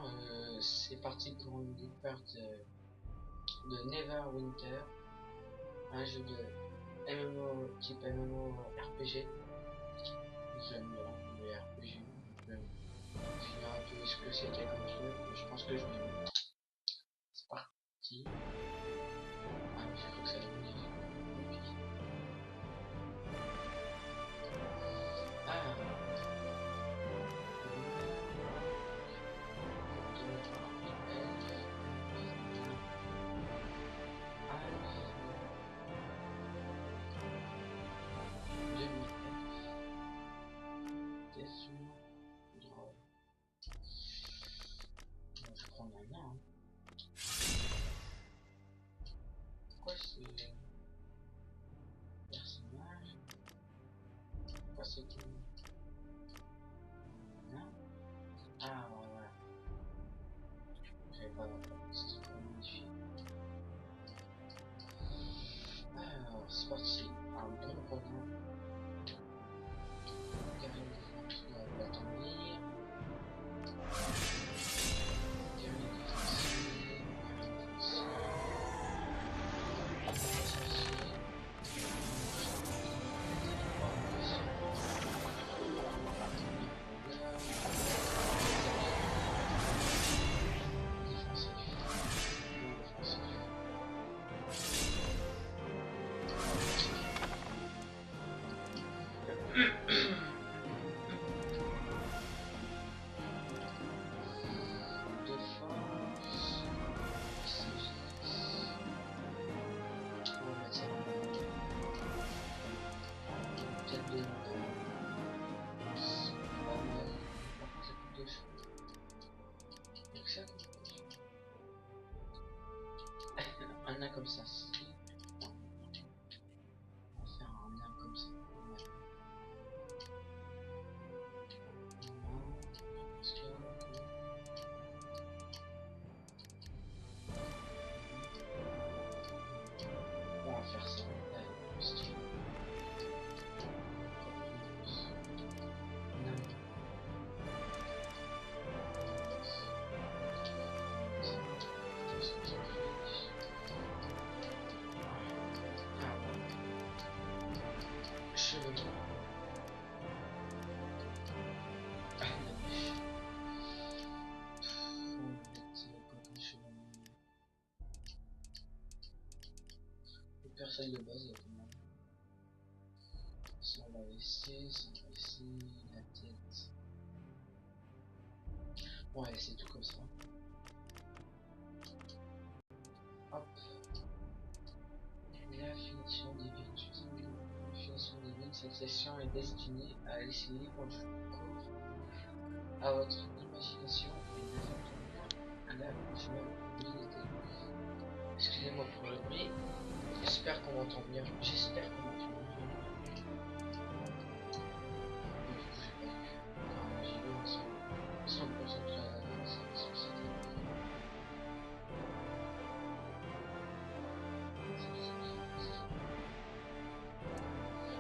maintenant, c'est parti pour une découverte de Neverwinter, un jeu de MMO type MMO RPG. J'aime bien les RPG, donc je vais un peu ce que c'était comme jeu. Je pense que je vais aimer. C'est parti. Ah, mais j'ai cru que ça allait modifier. Ah, je prends la main. Pourquoi c'est personnage? Pourquoi c'est tout? Non? Ah, voilà. J'avais pas c'était pas modifié. Alors, c'est parti. Un bon programme. Carré de défense, on va attendrir. Un nain comme ça. On va faire un nain comme ça. On va faire ça. Personne de base, ça on va laisser, la tête. Ouais, c'est tout comme ça. Hop. La finition des villes. Cette session est destinée à laisser libre cours à votre imagination et à la jouabilité. Excusez-moi pour le bruit. J'espère qu'on m'entend bien. J'espère qu'on m'entend bien.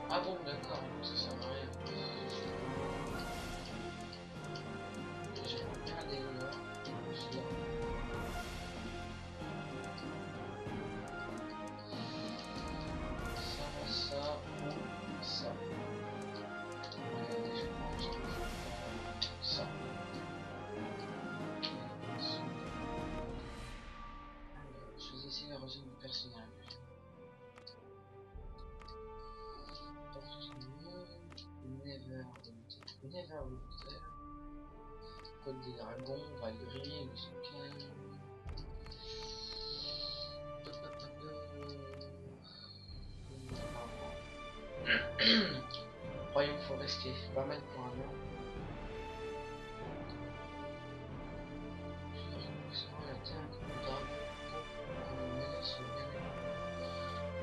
Ah bon, d'accord, ça sert à rien. J'ai plein d'éléments. Ça ou ça. Je pense que ça. Choisissez la régime du personnage. Neverwinter. Code des dragons, Valkyrie, Lucian. Royaume forestier, pas mal pour un an.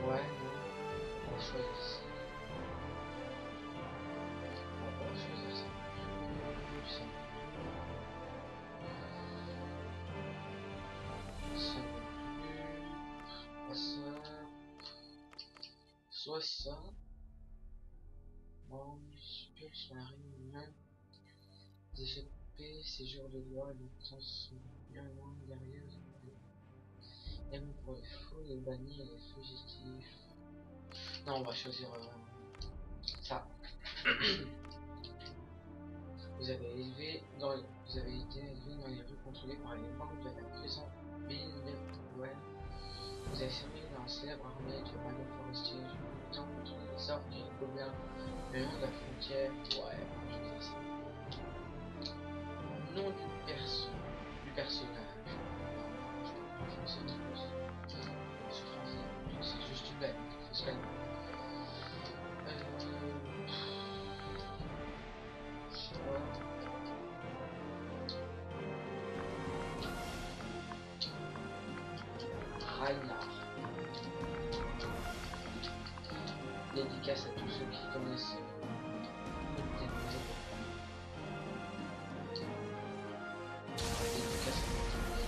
Ouais, non, on va choisir ça. On va choisir ça. Soit ça. Bon, super sur la réunion. Des effets épée, ses jours de gloire et de puissance sont bien loin derrière. Même pour les fous, les bannis et les fugitifs. Non, on va choisir ça. Vous avez été élevé dans les rues contrôlées par les banques de la prison Billewell. Vous avez servi dans la célèbre armée du royaume forestier, luttant contre les orques et les gobelins le long de la frontière. Ouais, je vais faire ça. Nom du personnage. Non, je peux pas français, je suis français, c'est juste du bel, faut se calmer. Je sais pas. Reinhard. Dédicace à tous ceux qui connaissent Nintendo. Dédicace à Nintendo.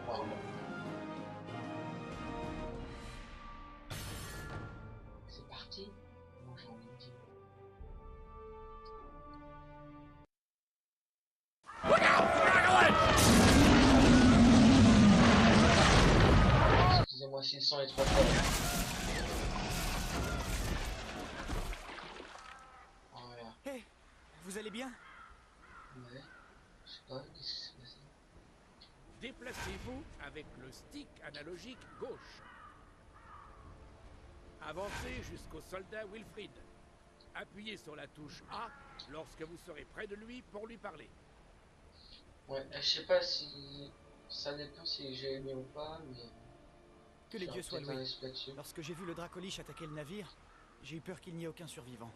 Wow. C'est parti. Moi j'ai envie de dire. Excusez-moi si le son est trop fort. Voilà. Hé, vous allez bien? Ouais. Je sais pas, qu'est-ce qui s'est passé? Déplacez-vous avec le stick analogique gauche. Avancez jusqu'au soldat Wilfrid. Appuyez sur la touche A lorsque vous serez près de lui pour lui parler. Ouais, je sais pas si ça dépend si j'ai aimé ou pas, mais Que les dieux soient loués. là-dessus. Lorsque j'ai vu le Dracolich attaquer le navire, j'ai eu peur qu'il n'y ait aucun survivant.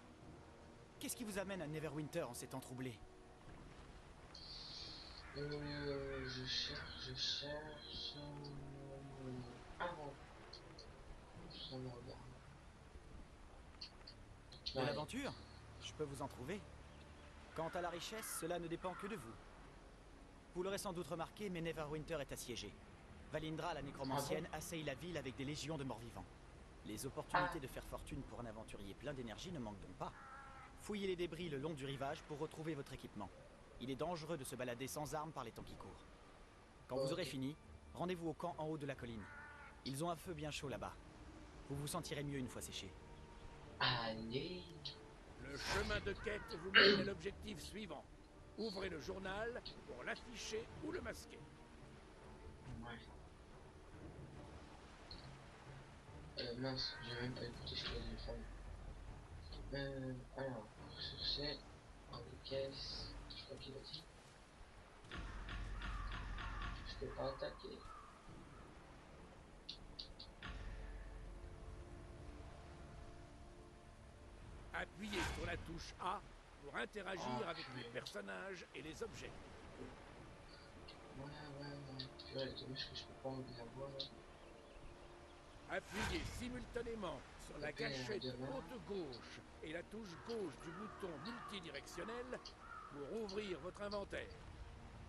Qu'est-ce qui vous amène à Neverwinter en ces temps troublés? Je cherche. Ah bon, ça me regarde. De l'aventure? Je peux vous en trouver. Quant à la richesse, cela ne dépend que de vous. Vous l'aurez sans doute remarqué, mais Neverwinter est assiégé. Valindra, la nécromancienne, assaille la ville avec des légions de morts-vivants. Les opportunités de faire fortune pour un aventurier plein d'énergie ne manquent donc pas. Fouillez les débris le long du rivage pour retrouver votre équipement. Il est dangereux de se balader sans armes par les temps qui courent. Quand vous aurez fini, rendez-vous au camp en haut de la colline. Ils ont un feu bien chaud là-bas. Vous vous sentirez mieux une fois séché. Allez. Le chemin de quête vous mène à l'objectif suivant. Ouvrez le journal pour l'afficher ou le masquer. Ouais. Mince, j'ai même pas écouté ce que j'ai fait. Alors, chercher dans les caisses. Je sais pas qui l'a dit. Je peux pas attaquer. Appuyez sur la touche A pour interagir avec les personnages et les objets. Ouais. Purée, dommage que je peux pas enlever la voix là. Appuyez simultanément sur la Tapez gâchette devant. haute gauche et la touche gauche du bouton multidirectionnel pour ouvrir votre inventaire.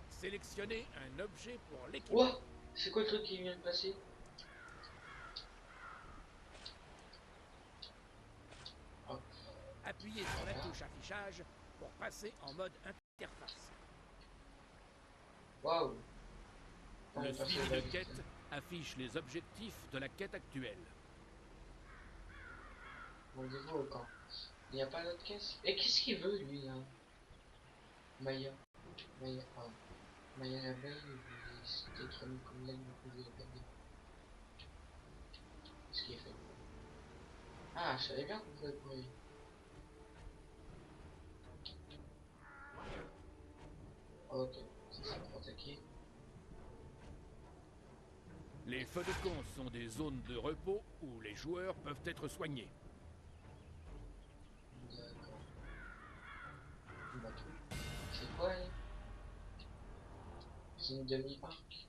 Sélectionnez un objet pour l'équipe. Ouah, c'est quoi le truc qui vient de passer? Hop. Appuyez sur la touche affichage pour passer en mode interface. Waouh. Le suivi de quête affiche les objectifs de la quête actuelle. Rendez-vous au camp. Il n'y a pas d'autre caisse? Et qu'est-ce qu'il veut lui là? Maya l'abeille, c'était trop mis comme l'aile, vous pouvez pas dire. Qu'est-ce qu'il fait? Ah, je savais bien qu'on pouvait courir. Ok, ça c'est pour attaquer. Les feux de camp sont des zones de repos où les joueurs peuvent être soignés. D'accord. C'est quoi là? C'est une demi-arc.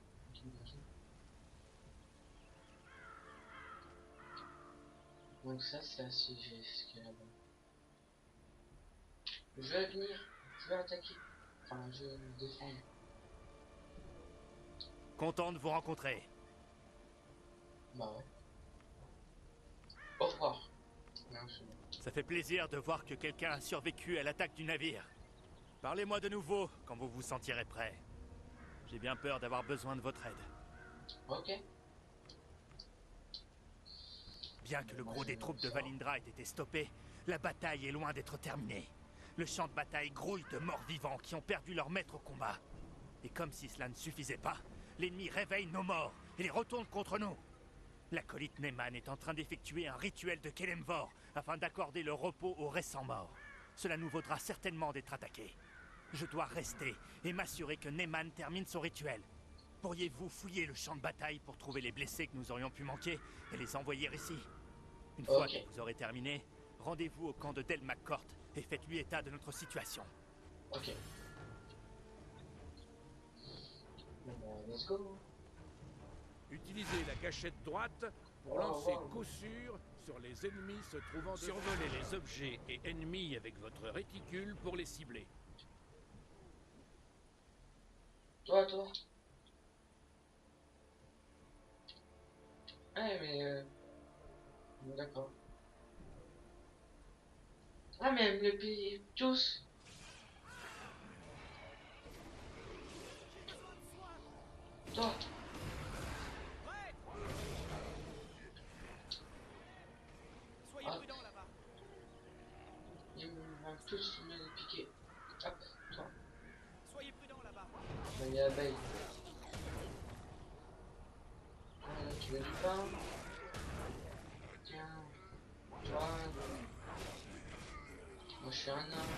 Donc ça c'est assiégé ce qu'il y a là-bas. Je vais venir, je vais attaquer. Enfin je vais me défendre. Content de vous rencontrer. Bah ouais. Au revoir. Non, c'est bon. Ça fait plaisir de voir que quelqu'un a survécu à l'attaque du navire. Parlez-moi de nouveau quand vous vous sentirez prêt. J'ai bien peur d'avoir besoin de votre aide. Ok. Bien que le gros des troupes de Valindra ait été stoppé, la bataille est loin d'être terminée. Le champ de bataille grouille de morts vivants qui ont perdu leur maître au combat. Et comme si cela ne suffisait pas, l'ennemi réveille nos morts et les retourne contre nous. L'acolyte Neyman est en train d'effectuer un rituel de Kelemvor afin d'accorder le repos aux récents morts. Cela nous vaudra certainement d'être attaqués. Je dois rester et m'assurer que Neyman termine son rituel. Pourriez-vous fouiller le champ de bataille pour trouver les blessés que nous aurions pu manquer et les envoyer ici? Une fois que vous aurez terminé, rendez-vous au camp de Del McCourt et faites-lui état de notre situation. Ok. Bon bah, let's go. Utilisez la gâchette droite pour lancer coup sûr sur les ennemis se trouvant devant. Survolez les objets et ennemis avec votre réticule pour les cibler. Toi. Ah mais d'accord. Ah mais elle me le paye tous. Toi. Soyez prudents là-bas. Ils vont tous me les piquer. Hop, toi. Soyez prudents là-bas. Il y a l'abeille. Voilà, tu veux du pain? Tiens. Toi. Moi je suis un homme.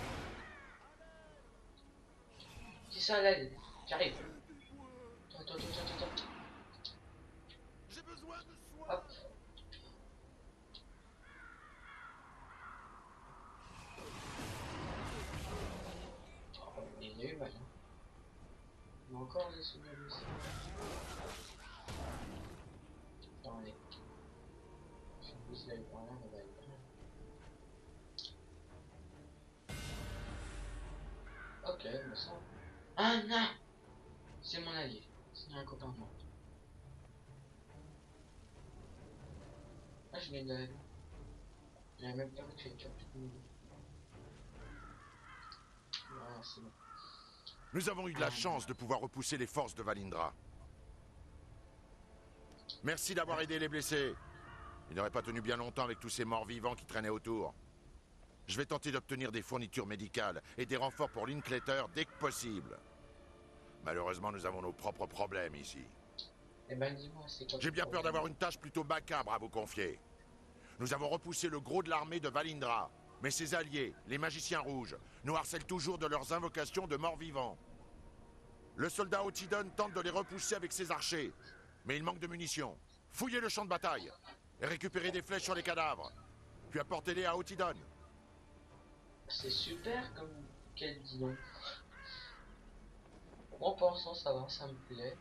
C'est ça l'aide. J'arrive. Toi. J'ai besoin de soin. Hop. Oh, il est eu mal. Il y a encore des souvenirs ici. Attendez. Je pousse là par là, on va aller par là. Ok, mais ça. Ah non! C'est mon allié. C'est un copain de moi. Ah, je viens de. J'avais même pas vu que j'ai tué tout le monde. Voilà, c'est bon. Nous avons eu de la chance de pouvoir repousser les forces de Valindra. Merci d'avoir aidé les blessés. Ils n'auraient pas tenu bien longtemps avec tous ces morts vivants qui traînaient autour. Je vais tenter d'obtenir des fournitures médicales et des renforts pour Linklater dès que possible. Malheureusement, nous avons nos propres problèmes ici. Eh ben, dis-moi, c'est quoi? J'ai bien peur d'avoir une tâche plutôt macabre à vous confier. Nous avons repoussé le gros de l'armée de Valindra, mais ses alliés, les magiciens rouges, nous harcèlent toujours de leurs invocations de morts vivants. Le soldat Otidon tente de les repousser avec ses archers, mais il manque de munitions. Fouillez le champ de bataille et récupérez des flèches sur les cadavres, puis apportez-les à Otidon. C'est super comme quel dit non. En pensant, ça va, ça me plaît.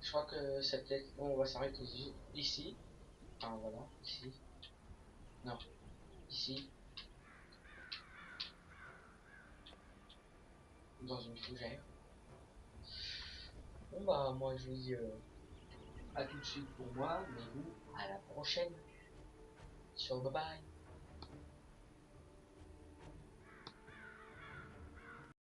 Je crois que cette lettre, on va s'arrêter ici. Enfin voilà, ici. Non, ici. Dans une fougère. Bon bah moi je vous dis à tout de suite pour moi, mais vous à la prochaine. Ciao, bye bye.